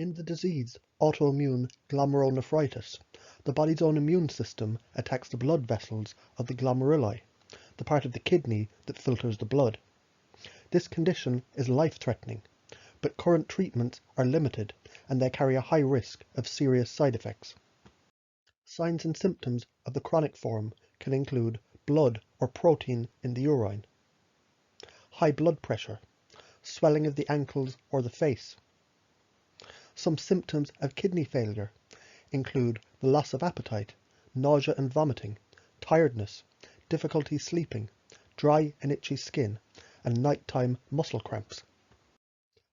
In the disease Autoimmune Glomerulonephritis, the body's own immune system attacks the blood vessels of the glomeruli, the part of the kidney that filters the blood. This condition is life-threatening, but current treatments are limited and they carry a high risk of serious side effects. Signs and symptoms of the chronic form can include blood or protein in the urine, high blood pressure, swelling of the ankles or the face. Some symptoms of kidney failure include the loss of appetite, nausea and vomiting, tiredness, difficulty sleeping, dry and itchy skin, and nighttime muscle cramps.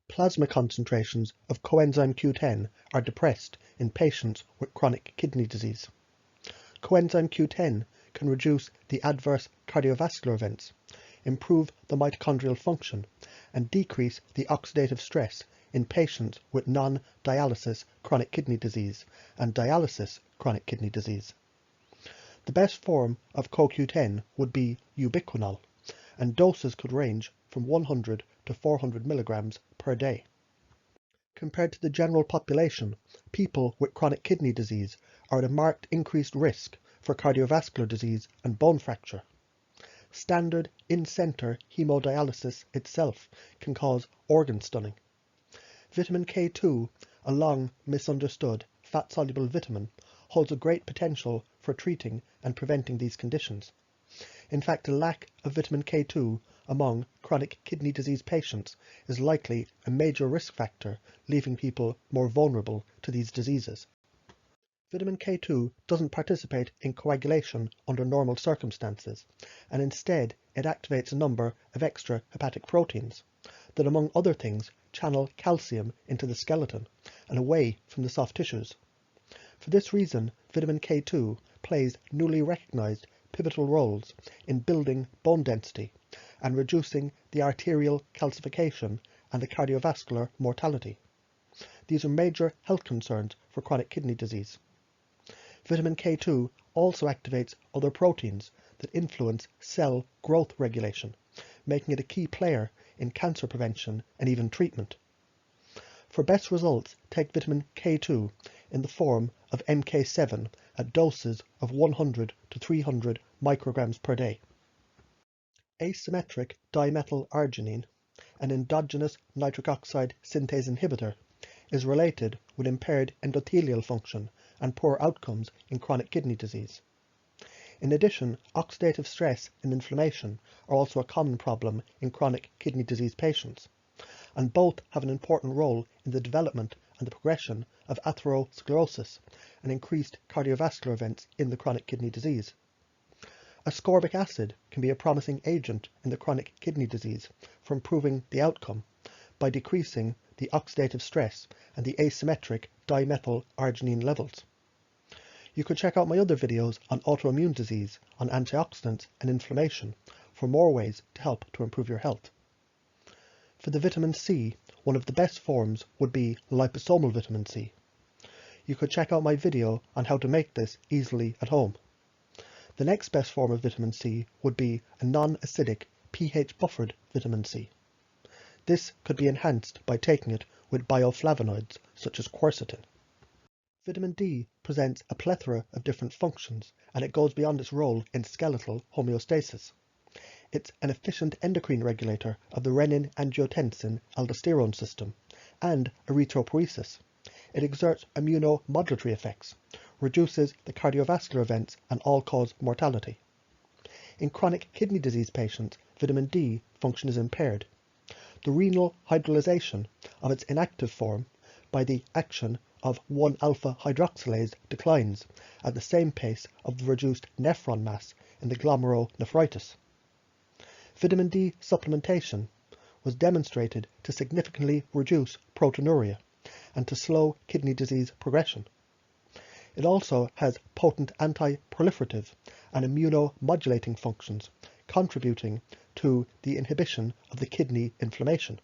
Plasma concentrations of coenzyme Q10 are depressed in patients with chronic kidney disease. Coenzyme Q10 can reduce the adverse cardiovascular events, improve the mitochondrial function, and decrease the oxidative stress in patients with non-dialysis chronic kidney disease and dialysis chronic kidney disease. The best form of CoQ10 would be ubiquinol, and doses could range from 100 to 400 milligrams per day. Compared to the general population, people with chronic kidney disease are at a marked increased risk for cardiovascular disease and bone fracture. Standard in-center hemodialysis itself can cause organ stunning. Vitamin K2, a long misunderstood fat-soluble vitamin, holds a great potential for treating and preventing these conditions. In fact, a lack of vitamin K2 among chronic kidney disease patients is likely a major risk factor, leaving people more vulnerable to these diseases. Vitamin K2 doesn't participate in coagulation under normal circumstances, and instead it activates a number of extra hepatic proteins that, among other things, channel calcium into the skeleton and away from the soft tissues. For this reason, vitamin K2 plays newly recognized pivotal roles in building bone density and reducing the arterial calcification and the cardiovascular mortality. These are major health concerns for chronic kidney disease. Vitamin K2 also activates other proteins that influence cell growth regulation, making it a key player in cancer prevention and even treatment. For best results, take vitamin K2 in the form of MK7 at doses of 100 to 300 micrograms per day. Asymmetric dimethylarginine, an endogenous nitric oxide synthase inhibitor, is related with impaired endothelial function and poor outcomes in chronic kidney disease. In addition, oxidative stress and inflammation are also a common problem in chronic kidney disease patients, and both have an important role in the development and the progression of atherosclerosis and increased cardiovascular events in the chronic kidney disease. Ascorbic acid can be a promising agent in the chronic kidney disease for improving the outcome by decreasing the oxidative stress and the asymmetric dimethylarginine levels. You could check out my other videos on autoimmune disease, on antioxidants and inflammation for more ways to help to improve your health. For the vitamin C, one of the best forms would be liposomal vitamin C. You could check out my video on how to make this easily at home. The next best form of vitamin C would be a non-acidic pH-buffered vitamin C. This could be enhanced by taking it with bioflavonoids such as quercetin. Vitamin D presents a plethora of different functions, and it goes beyond its role in skeletal homeostasis. It's an efficient endocrine regulator of the renin-angiotensin-aldosterone system and erythropoiesis. It exerts immunomodulatory effects, reduces the cardiovascular events and all-cause mortality. In chronic kidney disease patients, vitamin D function is impaired. The renal hydrolyzation of its inactive form by the action of 1-alpha hydroxylase declines at the same pace of the reduced nephron mass in the glomerulonephritis. Vitamin D supplementation was demonstrated to significantly reduce proteinuria and to slow kidney disease progression. It also has potent anti-proliferative and immunomodulating functions, contributing to the inhibition of the kidney inflammation.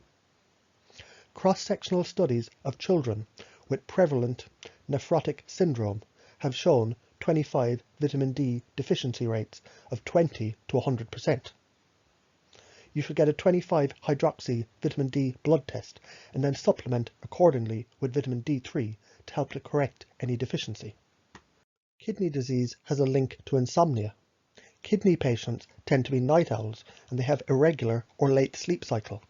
Cross-sectional studies of children with prevalent nephrotic syndrome have shown 25 vitamin D deficiency rates of 20 to 100%. you should get a 25-hydroxy vitamin D blood test and then supplement accordingly with vitamin D3 to help to correct any deficiency. Kidney disease has a link to insomnia. Kidney patients tend to be night owls and they have irregular or late sleep cycle.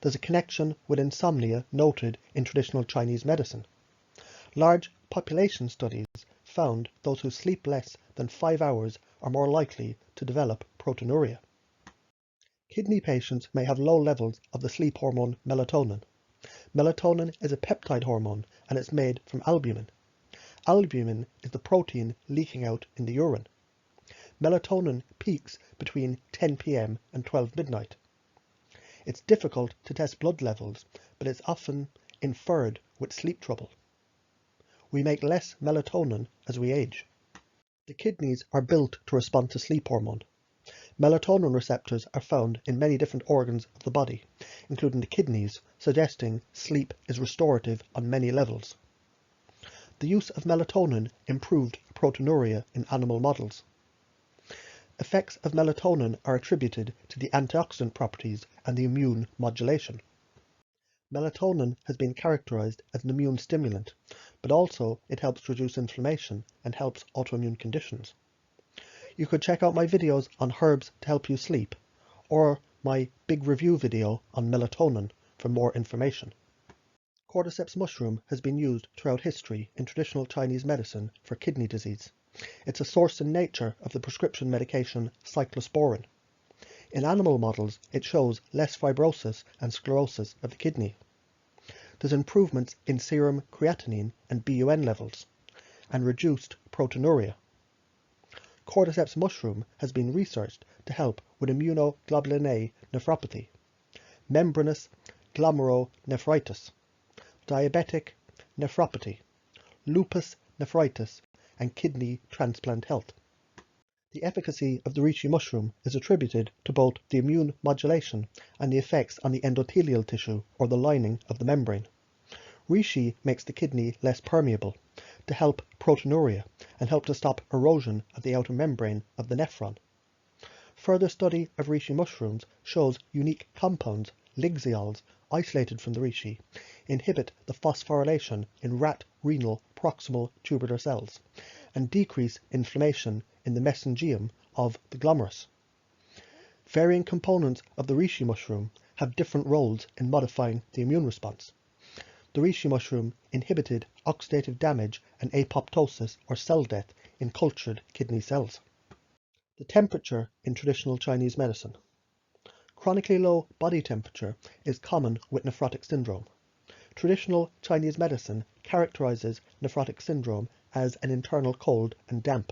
There's a connection with insomnia noted in traditional Chinese medicine. Large population studies found those who sleep less than 5 hours are more likely to develop proteinuria. Kidney patients may have low levels of the sleep hormone melatonin. Melatonin is a peptide hormone and it's made from albumin. Albumin is the protein leaking out in the urine. Melatonin peaks between 10 p.m. and 12 midnight. It's difficult to test blood levels, but it's often inferred with sleep trouble. We make less melatonin as we age. The kidneys are built to respond to sleep hormone. Melatonin receptors are found in many different organs of the body, including the kidneys, suggesting sleep is restorative on many levels. The use of melatonin improved proteinuria in animal models. Effects of melatonin are attributed to the antioxidant properties and the immune modulation. Melatonin has been characterized as an immune stimulant, but also it helps reduce inflammation and helps autoimmune conditions. You could check out my videos on herbs to help you sleep, or my big review video on melatonin for more information. Cordyceps mushroom has been used throughout history in traditional Chinese medicine for kidney disease. It's a source in nature of the prescription medication cyclosporin. In animal models, it shows less fibrosis and sclerosis of the kidney. There's improvements in serum creatinine and BUN levels, and reduced proteinuria. Cordyceps mushroom has been researched to help with immunoglobulin nephropathy, membranous glomerulonephritis, diabetic nephropathy, lupus nephritis, and kidney transplant health. The efficacy of the reishi mushroom is attributed to both the immune modulation and the effects on the endothelial tissue or the lining of the membrane. Reishi makes the kidney less permeable to help proteinuria and help to stop erosion of the outer membrane of the nephron. Further study of reishi mushrooms shows unique compounds, ligziols, isolated from the reishi, inhibit the phosphorylation in rat renal proximal tubular cells and decrease inflammation in the mesangium of the glomerulus. Varying components of the reishi mushroom have different roles in modifying the immune response. The reishi mushroom inhibited oxidative damage and apoptosis or cell death in cultured kidney cells. The temperature in traditional Chinese medicine. Chronically low body temperature is common with nephrotic syndrome. Traditional Chinese medicine characterizes nephrotic syndrome as an internal cold and damp.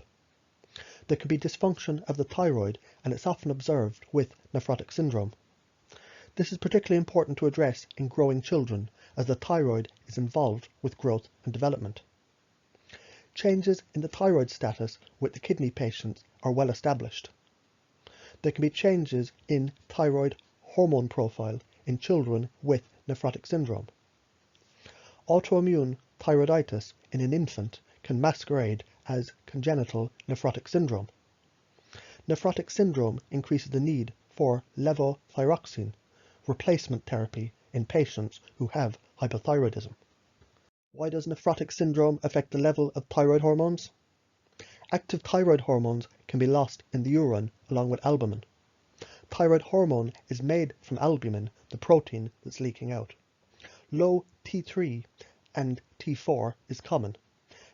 There can be dysfunction of the thyroid, and it's often observed with nephrotic syndrome. This is particularly important to address in growing children, as the thyroid is involved with growth and development. Changes in the thyroid status with the kidney patients are well established. There can be changes in thyroid hormone profile in children with nephrotic syndrome. Autoimmune thyroiditis in an infant can masquerade as congenital nephrotic syndrome. Nephrotic syndrome increases the need for levothyroxine replacement therapy in patients who have hypothyroidism. Why does nephrotic syndrome affect the level of thyroid hormones? Active thyroid hormones can be lost in the urine along with albumin. Thyroid hormone is made from albumin, the protein that's leaking out. Low T3 and T4 is common.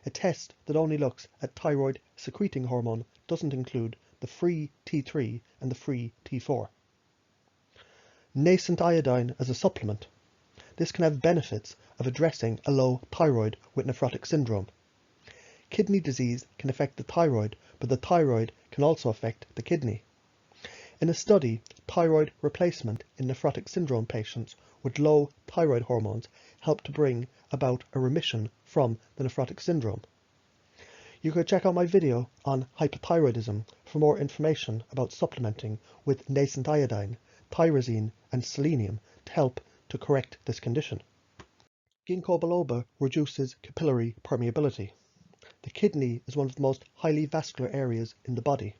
A test that only looks at thyroid secreting hormone doesn't include the free T3 and the free T4. Nascent iodine as a supplement. This can have benefits of addressing a low thyroid with nephrotic syndrome. Kidney disease can affect the thyroid, but the thyroid can also affect the kidney. In a study, thyroid replacement in nephrotic syndrome patients with low thyroid hormones helped to bring about a remission from the nephrotic syndrome. You could check out my video on hypothyroidism for more information about supplementing with nascent iodine, tyrosine and selenium to help to correct this condition. Ginkgo biloba reduces capillary permeability. The kidney is one of the most highly vascular areas in the body.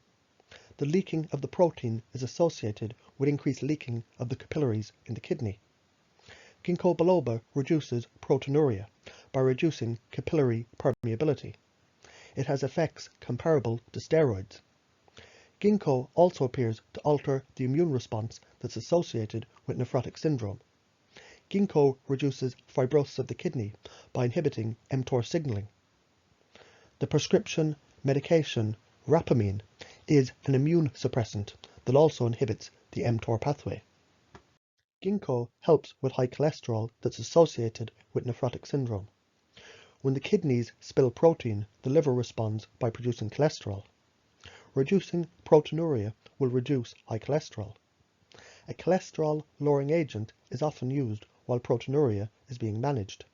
The leaking of the protein is associated with increased leaking of the capillaries in the kidney. Ginkgo biloba reduces proteinuria by reducing capillary permeability. It has effects comparable to steroids. Ginkgo also appears to alter the immune response that's associated with nephrotic syndrome. Ginkgo reduces fibrosis of the kidney by inhibiting mTOR signaling. The prescription medication rapamine is an immune suppressant that also inhibits the mTOR pathway. Ginkgo helps with high cholesterol that's associated with nephrotic syndrome. When the kidneys spill protein, the liver responds by producing cholesterol. Reducing proteinuria will reduce high cholesterol. A cholesterol-lowering agent is often used while proteinuria is being managed.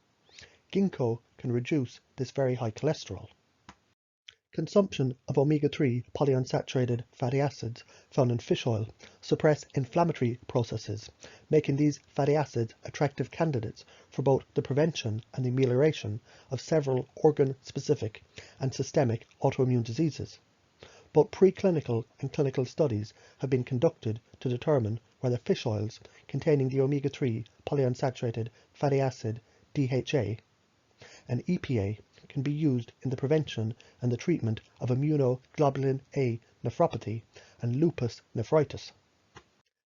Ginkgo can reduce this very high cholesterol. Consumption of omega-3 polyunsaturated fatty acids found in fish oil suppress inflammatory processes, making these fatty acids attractive candidates for both the prevention and the amelioration of several organ-specific and systemic autoimmune diseases. Both preclinical and clinical studies have been conducted to determine whether fish oils containing the omega-3 polyunsaturated fatty acid DHA and EPA can be used in the prevention and the treatment of immunoglobulin A nephropathy and lupus nephritis.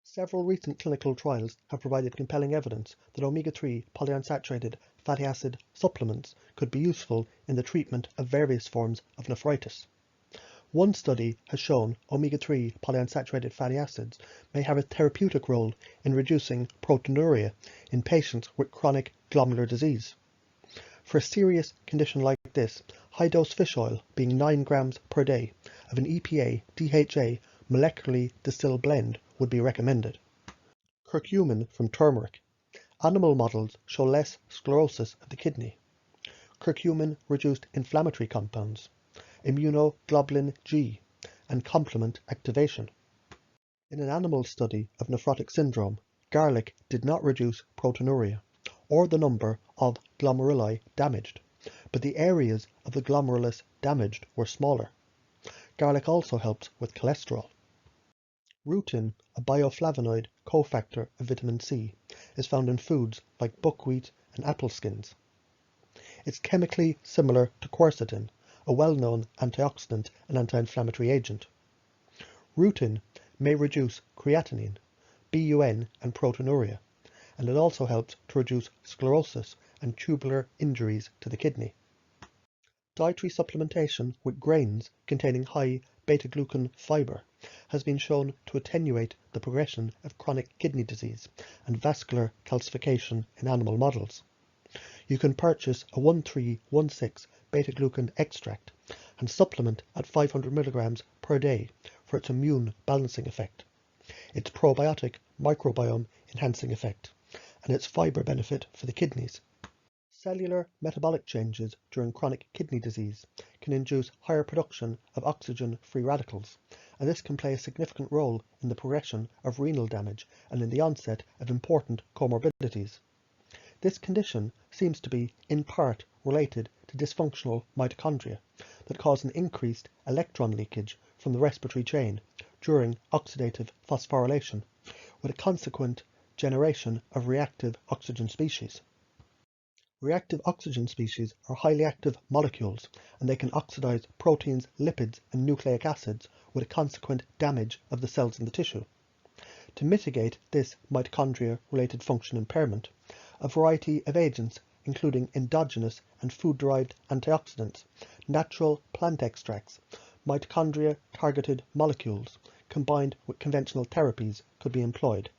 Several recent clinical trials have provided compelling evidence that omega-3 polyunsaturated fatty acid supplements could be useful in the treatment of various forms of nephritis. One study has shown omega-3 polyunsaturated fatty acids may have a therapeutic role in reducing proteinuria in patients with chronic glomerular disease. For a serious condition like this, high-dose fish oil, being 9 grams per day, of an EPA-DHA molecularly distilled blend would be recommended. Curcumin from turmeric. Animal models show less sclerosis of the kidney. Curcumin reduced inflammatory compounds, immunoglobulin G, and complement activation. In an animal study of nephrotic syndrome, garlic did not reduce proteinuria or the number of glomeruli damaged, but the areas of the glomerulus damaged were smaller. Garlic also helps with cholesterol. Rutin, a bioflavonoid cofactor of vitamin C, is found in foods like buckwheat and apple skins. It's chemically similar to quercetin, a well-known antioxidant and anti-inflammatory agent. Rutin may reduce creatinine, BUN, and proteinuria, and it also helps to reduce sclerosis and tubular injuries to the kidney. Dietary supplementation with grains containing high beta-glucan fiber has been shown to attenuate the progression of chronic kidney disease and vascular calcification in animal models. You can purchase a 1316 beta-glucan extract and supplement at 500 milligrams per day for its immune balancing effect, its probiotic microbiome enhancing effect, and its fiber benefit for the kidneys. Cellular metabolic changes during chronic kidney disease can induce higher production of oxygen-free radicals, and this can play a significant role in the progression of renal damage and in the onset of important comorbidities. This condition seems to be, in part, related to dysfunctional mitochondria that cause an increased electron leakage from the respiratory chain during oxidative phosphorylation, with a consequent generation of reactive oxygen species. Reactive oxygen species are highly active molecules, and they can oxidize proteins, lipids, and nucleic acids with a consequent damage of the cells in the tissue. To mitigate this mitochondria-related function impairment, a variety of agents, including endogenous and food-derived antioxidants, natural plant extracts, mitochondria-targeted molecules, combined with conventional therapies, could be employed.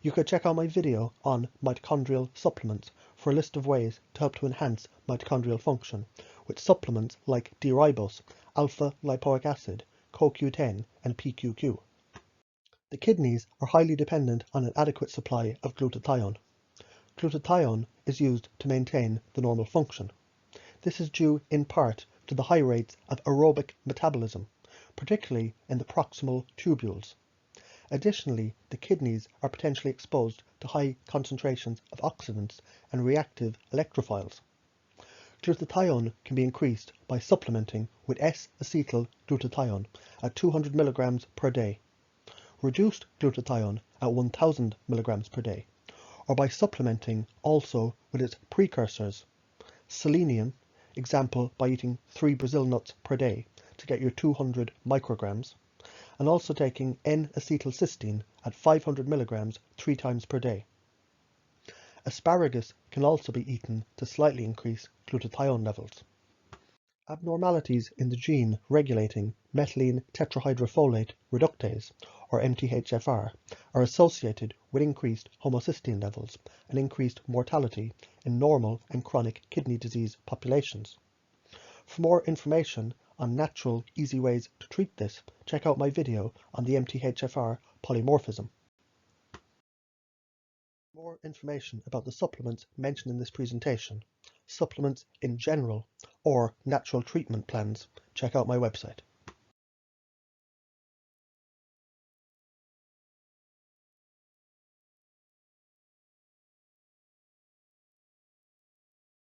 You could check out my video on mitochondrial supplements for a list of ways to help to enhance mitochondrial function with supplements like D-ribose, alpha-lipoic acid, CoQ10, and PQQ. The kidneys are highly dependent on an adequate supply of glutathione. Glutathione is used to maintain the normal function. This is due in part to the high rates of aerobic metabolism, particularly in the proximal tubules. Additionally, the kidneys are potentially exposed to high concentrations of oxidants and reactive electrophiles. Glutathione can be increased by supplementing with S-acetyl-glutathione at 200 mg per day, reduced glutathione at 1000 mg per day, or by supplementing also with its precursors, selenium, example by eating 3 Brazil nuts per day to get your 200 micrograms, and also taking N-acetylcysteine at 500 mg 3 times per day. Asparagus can also be eaten to slightly increase glutathione levels. Abnormalities in the gene regulating methylene tetrahydrofolate reductase, or MTHFR, are associated with increased homocysteine levels and increased mortality in normal and chronic kidney disease populations. For more information on natural, easy ways to treat this, check out my video on the MTHFR polymorphism. More information about the supplements mentioned in this presentation, supplements in general, or natural treatment plans, check out my website.